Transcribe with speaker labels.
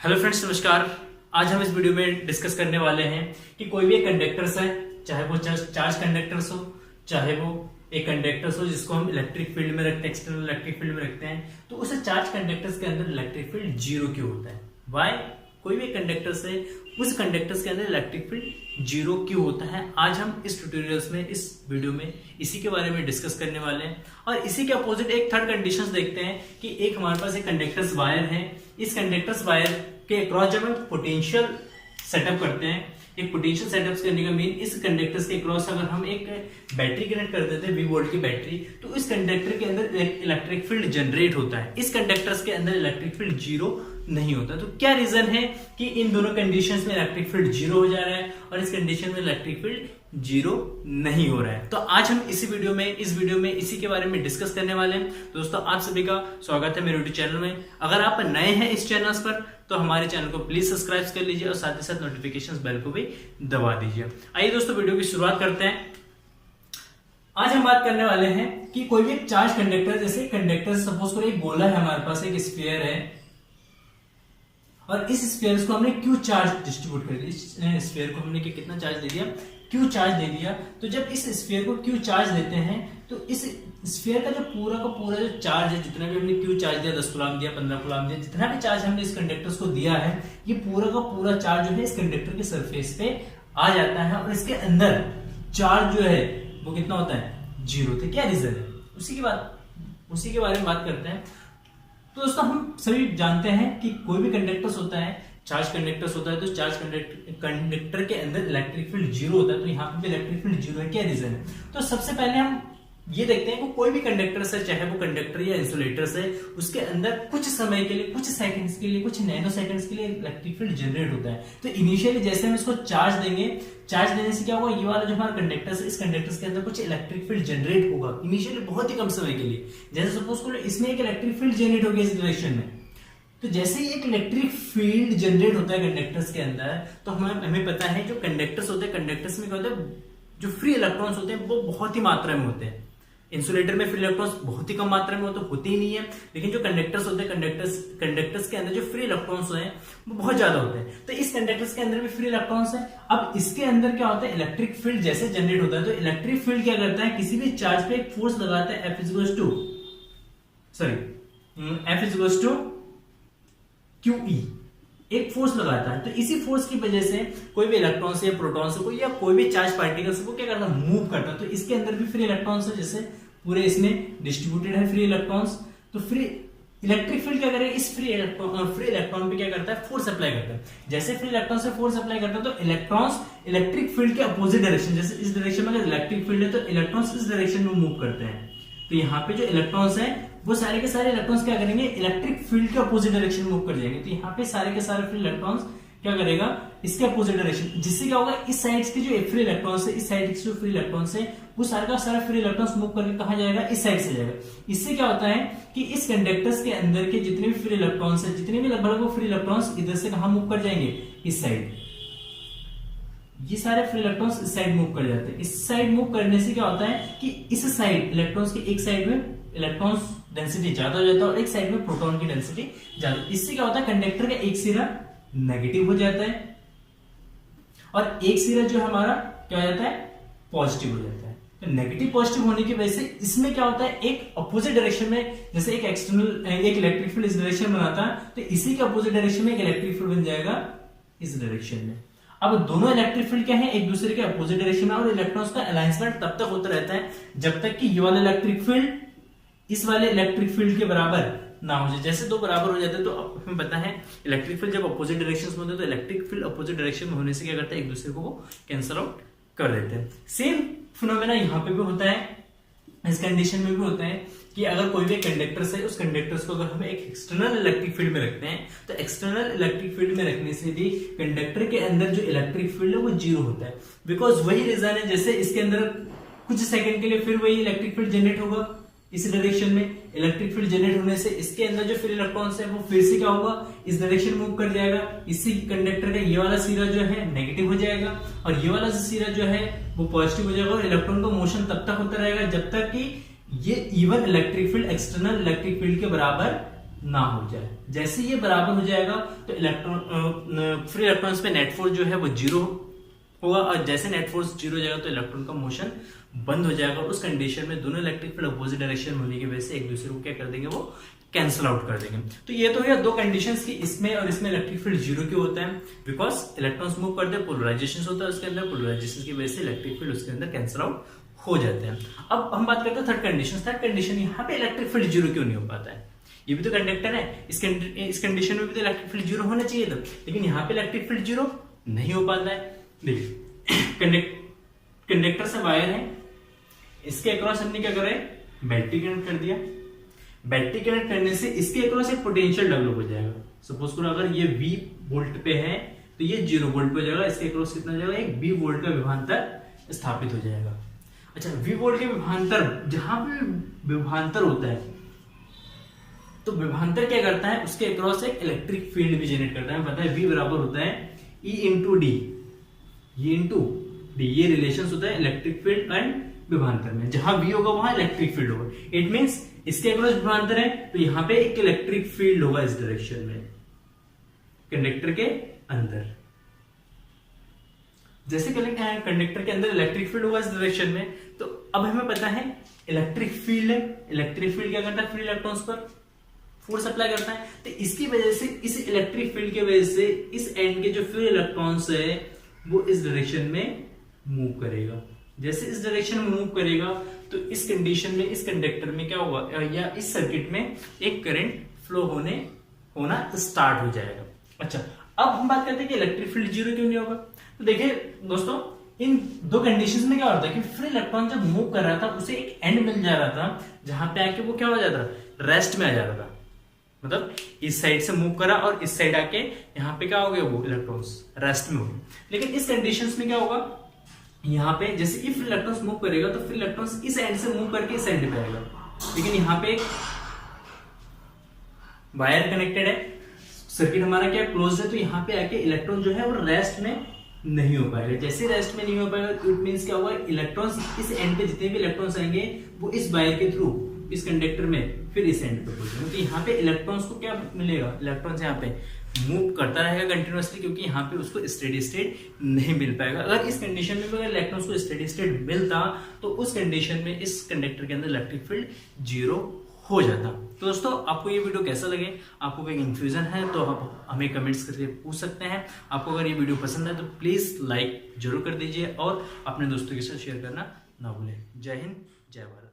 Speaker 1: Hello friends, नमस्कार। आज हम इस वीडियो में डिस्कस करने वाले हैं कि कोई भी एक कंडक्टर्स है, चाहे वो चार्ज कंडक्टर्स हो, चाहे वो एक कंडक्टर्स हो जिसको हम इलेक्ट्रिक फील्ड में रखते हैं, एक्सटर्नल इलेक्ट्रिक फील्ड में रखते हैं, तो उस चार्ज कंडक्टर्स के अंदर इलेक्ट्रिक फील्ड जीरो क्यों होता है? वाई? कोई भी कंडक्टर्स है, उस कंडक्टर्स के अंदर इलेक्ट्रिक फील्ड जीरो क्यों होता है? आज हम इस ट्यूटोरियल्स में, इस वीडियो में इसी के बारे में डिस्कस करने वाले हैं। और इसी के अपोजिट एक थर्ड कंडीशंस देखते हैं कि एक हमारे पास एक कंडक्टर्स वायर है, इस कंडक्टर्स वायर के अक्रॉस जब हम पोटेंशियल सेटअप करते हैं, एक पोटेंशियल सेटअप करने का मीन इस कंडक्टर्स के अक्रॉस अगर हम एक बैटरी कनेक्ट कर देते हैं 20 वोल्ट की बैटरी, तो इस कंडक्टर के अंदर इलेक्ट्रिक फील्ड जनरेट होता है। इस कंडक्टर्स के अंदर इलेक्ट्रिक फील्ड जीरो नहीं होता। तो क्या रीजन है कि इन दोनों कंडीशंस में इलेक्ट्रिक फील्ड जीरो हो जा रहा है और इस कंडीशन में इलेक्ट्रिक फील्ड जीरो नहीं हो रहा है? तो आज हम इस वीडियो में इसी के बारे में डिस्कस करने वाले हैं। दोस्तों, आप सभी का स्वागत है मेरे यूट्यूब चैनल में। अगर आप नए हैं इस चैनल पर तो हमारे चैनल को प्लीज सब्सक्राइब कर लीजिए और साथ ही साथ नोटिफिकेशन बेल को भी दबा दीजिए। आइए दोस्तों, वीडियो की शुरुआत करते हैं। आज हम बात करने वाले हैं कि कोई भी चार्ज कंडक्टर, जैसे कंडक्टर सपोज करो एक गोला है, हमारे पास एक स्फीयर है और इस स्फीयर को हमने क्यू चार्ज डिस्ट्रीब्यूट कर दिया। इस स्फीयर को हमने कितना चार्ज दे दिया? क्यू चार्ज दे दिया। तो जब इस स्फीयर को क्यू चार्ज देते हैं तो इस स्फीयर का पूरा जो चार्ज है, जितना भी हमने क्यू चार्ज दिया, 10 कूलम दिया, 15 कूलम दिया, जितना भी चार्ज हमने इस कंडक्टर्स को दिया है, ये पूरा का पूरा चार्ज जो है इस कंडक्टर के सरफेस पे आ जाता है और इसके अंदर चार्ज जो है वो कितना होता है? जीरो। तो क्या रीजन है? उसी के बारे में बात करते हैं। तो दोस्तों, हम सभी जानते हैं कि कोई भी कंडक्टर्स होता है, चार्ज कंडक्टर्स होता है, तो चार्ज कंडक्टर के अंदर इलेक्ट्रिक फील्ड जीरो होता है। तो यहाँ पे भी इलेक्ट्रिक फील्ड जीरो है। क्या रीजन है? तो सबसे पहले हम ये देखते हैं कि कोई भी कंडक्टर्स है, चाहे वो कंडक्टर या इंसुलेटर्स है, उसके अंदर कुछ समय के लिए, कुछ सेकंड्स के लिए, कुछ नैनो सेकंड्स के लिए इलेक्ट्रिक फील्ड जनरेट होता है। तो इनिशियली जैसे हम इसको चार्ज देंगे, चार्ज देने से क्या होगा? ये वाला जो हमारा कंडक्टर्स है, इस कंडक्टर्स के अंदर कुछ इलेक्ट्रिक फील्ड जनरेट होगा इनिशियली बहुत ही कम समय के लिए। जैसे सपोज करो इसमें एक इलेक्ट्रिक फील्ड जनरेट हो गया इस डायरेक्शन में। तो जैसे ही एक इलेक्ट्रिक फील्ड जनरेट होता है कंडक्टर्स के अंदर, तो हमें पता है जो कंडक्टर्स होते हैं, कंडक्टर्स में क्या होता है? जो फ्री इलेक्ट्रॉन्स होते हैं वो बहुत ही मात्रा में होते हैं। इंसुलेटर में फ्री इलेक्ट्रॉन्स बहुत ही कम मात्रा में होते ही नहीं है, लेकिन जो कंडक्टर्स होते हैं, कंडक्टर्स के अंदर जो फ्री इलेक्ट्रॉन्स हैं वो बहुत ज्यादा होते हैं। तो इस कंडक्टर्स के अंदर भी फ्री इलेक्ट्रॉन्स है। अब इसके अंदर क्या होता है? इलेक्ट्रिक फील्ड जैसे जनरेट होता है, तो इलेक्ट्रिक फील्ड क्या करता है? किसी भी चार्ज पे एक फोर्स लगाता है, F इज टू QE, एक फोर्स लगाता है। तो इसी फोर्स की वजह से कोई भी इलेक्ट्रॉन्स या प्रोटॉन्स को या कोई भी चार्ज पार्टिकल्स को क्या करता है? मूव करता है। तो इसके अंदर भी फ्री इलेक्ट्रॉन्स है, जैसे पूरे इसमें डिस्ट्रीब्यूटेड है फ्री इलेक्ट्रॉन्स। तो फ्री इलेक्ट्रिक फील्ड क्या करेगा? इस फ्री इलेक्ट्रॉन पे क्या करता है? फोर्स अप्लाई करता है। जैसे फ्री इलेक्ट्रॉन से फोर्स अप्लाई करता है तो इलेक्ट्रॉन्स इलेक्ट्रिक फील्ड के अपोजिट डायरेक्शन, जैसे इस डायरेक्शन में अगर इलेक्ट्रिक फील्ड है तो इलेक्ट्रॉन्स इस डायरेक्शन में मूव करते हैं। तो यहाँ पे जो इलेक्ट्रॉन्स हैं वो सारे के सारे इलेक्ट्रॉन्स क्या करेंगे? इलेक्ट्रिक फील्ड के अपोजिट डायरेक्शन में मूव कर जाएंगे। तो यहाँ पे सारे के सारे फ्री इलेक्ट्रॉन्स क्या करेगा? इसके अपोजिट डायरेक्शन, जिससे क्या होगा? इस साइड के जो फ्री इलेक्ट्रॉन्स है, इस साइड के जो फ्री इलेक्ट्रॉन्स है, वो सारे का सारा फ्री इलेक्ट्रॉन्स मूव करके कहां जाएगा? इस साइड से जाएगा। इससे क्या होता है कि इस कंडक्टर्स के अंदर के जितने भी फ्री इलेक्ट्रॉन्स है, जितने भी लगभग वो फ्री इलेक्ट्रॉन्स इधर से कहां मूव कर जाएंगे? इस साइड। ये सारे फ्री इलेक्ट्रॉन्स इस साइड मूव कर जाते हैं। इस साइड मूव करने से क्या होता है कि इस साइड इलेक्ट्रॉन्स की एक साइड में इलेक्ट्रॉन्स डेंसिटी ज्यादा हो जाता है और एक साइड में प्रोटॉन की डेंसिटी ज्यादा। इससे क्या होता है? कंडक्टर का एक सिरा नेगेटिव हो जाता है और एक सिरा जो हमारा क्या हो जाता है? पॉजिटिव हो जाता है। तो नेगेटिव पॉजिटिव होने की वजह से इसमें क्या होता है? एक अपोजिट डायरेक्शन में, जैसे एक एक्सटर्नल एक इलेक्ट्रिक फील्ड इस डायरेक्शन में बनाता है, तो इसी के अपोजिट डायरेक्शन में एक इलेक्ट्रिक फील्ड बन जाएगा इस डायरेक्शन में। अब दोनों इलेक्ट्रिक फील्ड क्या है? एक दूसरे के अपोजिट डायरेक्शन में, और इलेक्ट्रॉन्स का अलाइंसमेंट तब तक होता रहता है जब तक कि ये वाला इलेक्ट्रिक फील्ड इस वाले इलेक्ट्रिक फील्ड के बराबर ना हो जाए। जैसे दो बराबर हो जाते हैं तो हमें पता है इलेक्ट्रिक फील्ड जब अपोजिट डायरेक्शन में होते हैं तो इलेक्ट्रिक फील्ड अपोजिट डायरेक्शन में होने से क्या करता है? एक दूसरे को वो कैंसल आउट कर देते हैं। सेम फिनोमेना यहाँ पे भी होता है, इस कंडीशन में भी होता है कि अगर कोई भी कंडक्टर्स है, उस कंडक्टर्स को अगर हम एक एक्सटर्नल इलेक्ट्रिक फील्ड में रखते हैं तो एक्सटर्नल इलेक्ट्रिक फील्ड में रखने से भी कंडक्टर के अंदर जो इलेक्ट्रिक फील्ड है वो जीरो होता है। बिकॉज वही रीजन है, जैसे इसके अंदर कुछ सेकंड के लिए फिर वही इलेक्ट्रिक फील्ड जनरेट होगा इस डायरेक्शन में। इलेक्ट्रिक फील्ड जनरेट होने से इसके अंदर जो फ्री इलेक्ट्रॉन्स है वो फिर से क्या होगा? इस डायरेक्शन मूव कर जाएगा। इसी कंडक्टर का ये वाला सिरा जो है नेगेटिव हो जाएगा और ये वाला सिरा जो है वो पॉजिटिव हो जाएगा और इलेक्ट्रॉन का मोशन तब तक होता रहेगा जब तक कि ये even electric field external electric field के बराबर ना हो जाए। जैसे ये बराबर हो जाएगा तो इलेक्ट्रॉन फ्री इलेक्ट्रॉन्स पे नेट फोर्स जो है वो जीरो होगा, और जैसे नेट फोर्स जीरो हो जाएगा तो इलेक्ट्रॉन का मोशन बंद हो जाएगा। उस कंडीशन में दोनों इलेक्ट्रिक फील्ड अपोजिट डायरेक्शन होने की वजह से एक दूसरे को क्या कर देंगे, वो कैंसिल आउट कर देंगे। तो ये तो है दो कंडीशंस की, इसमें और इसमें इलेक्ट्रिक फील्ड जीरो क्यों होता है, बिकॉज इलेक्ट्रॉन्स मूव करते हैं, पोलराइजेशन होता है उसके अंदर, पोलराइजेशन की वजह से इलेक्ट्रिक फील्ड उसके अंदर कैंसिल आउट हो जाते हैं। अब हम बात करते हैं थर्ड कंडीशन। थर्ड कंडीशन यहाँ पे इलेक्ट्रिक फील्ड जीरो क्यों नहीं हो पाता है, ये भी तो कंडक्टर है, इस कंडीशन में भी तो इलेक्ट्रिक फील्ड जीरो होना चाहिए था, लेकिन यहाँ पे इलेक्ट्रिक फील्ड जीरो नहीं हो पाता है। देखिए कंडक्टर से वायर है, इसके अक्रॉस हमने क्या करा, बैटरी कनेक्ट कर दिया। बैटरी कनेक्ट करने से इसके अक्रॉस एक पोटेंशियल डेवलप हो जाएगा। सपोज करो अगर ये V वोल्ट पे है तो ये 0 वोल्ट पे हो जाएगा, इसके अक्रॉस कितना जाएगा, एक V वोल्ट का विभवांतर स्थापित हो जाएगा। अच्छा, V वोल्ट के विभवांतर, जहां पे विभवांतर होता है तो विभवांतर क्या करता है, उसके अक्रॉस एक इलेक्ट्रिक फील्ड भी जनरेट करता है। पता है V बराबर होता है E इंटू डी, ये इंटू डी, ये रिलेशन होता है इलेक्ट्रिक फील्ड एंड विभवांतर में। जहां V होगा वहां इलेक्ट्रिक फील्ड होगा। इट मींस इसके अक्रॉस विभवांतर है तो यहां पे एक इलेक्ट्रिक फील्ड होगा इस डायरेक्शन में, कंडक्टर के अंदर। जैसे कंडक्टर के अंदर इलेक्ट्रिक फील्ड होगा इस डायरेक्शन में, तो अब हमें पता है इलेक्ट्रिक फील्ड है, इलेक्ट्रिक फील्ड क्या करता है, फ्री इलेक्ट्रॉन्स पर फोर्स अप्लाई करता है। तो इसकी वजह से, इस इलेक्ट्रिक फील्ड की वजह से इस एंड के जो फ्री इलेक्ट्रॉन्स है वो इस डायरेक्शन में मूव करेगा। जैसे इस डायरेक्शन में मूव करेगा तो इस कंडीशन में इस कंडक्टर में क्या होगा, या इस सर्किट में एक करंट फ्लो होना स्टार्ट हो जाएगा। अच्छा, अब हम बात करते हैं कि इलेक्ट्रिक फील्ड जीरो क्यों नहीं होगा। तो देखिए दोस्तों, इन दो कंडीशंस में क्या होता है कि फ्री इलेक्ट्रॉन जब मूव कर रहा था उसे एक एंड मिल जा रहा था, जहां पे आके वो क्या हो जाता, रेस्ट में आ जा रहा था। मतलब इस साइड से मूव करा और इस साइड आके यहाँ पे क्या हो गया, वो इलेक्ट्रॉन्स रेस्ट में हो गए। लेकिन इस कंडीशंस में क्या होगा, यहाँ पे जैसे इफ इलेक्ट्रॉन्स मूव करेगा तो फिर इलेक्ट्रॉन्स इस एंड से मूव करके इस एंड पे आएगा। लेकिन यहाँ पे वायर कनेक्टेड है, सर्किट हमारा क्या क्लोज है, तो यहाँ पे आके इलेक्ट्रॉन जो है वो रेस्ट में नहीं हो पाएगा। जैसे रेस्ट में नहीं हो पाएगा तो इट मींस क्या होगा, इलेक्ट्रॉन्स इस एंड पे जितने भी इलेक्ट्रॉन्स आएंगे वो इस वायर के थ्रू इस कंडक्टर में फिर इस एंड पे पहुंचेंगे। तो यहाँ पे इलेक्ट्रॉन्स को क्या मिलेगा, इलेक्ट्रॉन्स यहाँ पे मूव करता रहेगा कंटिन्यूअसली, क्योंकि यहाँ पे उसको स्टेडी स्टेट नहीं मिल पाएगा। अगर इस कंडीशन में अगर इलेक्ट्रॉन्स को स्टेडी स्टेट मिलता तो उस कंडीशन में इस कंडक्टर के अंदर इलेक्ट्रिक फील्ड जीरो हो जाता। तो दोस्तों, आपको ये वीडियो कैसा लगे, आपको कोई कंफ्यूजन है तो आप हमें कमेंट्स करके पूछ सकते हैं। आपको अगर ये वीडियो पसंद है तो प्लीज लाइक जरूर कर दीजिए और अपने दोस्तों के साथ शेयर करना ना भूलें। जय हिंद, जय भारत।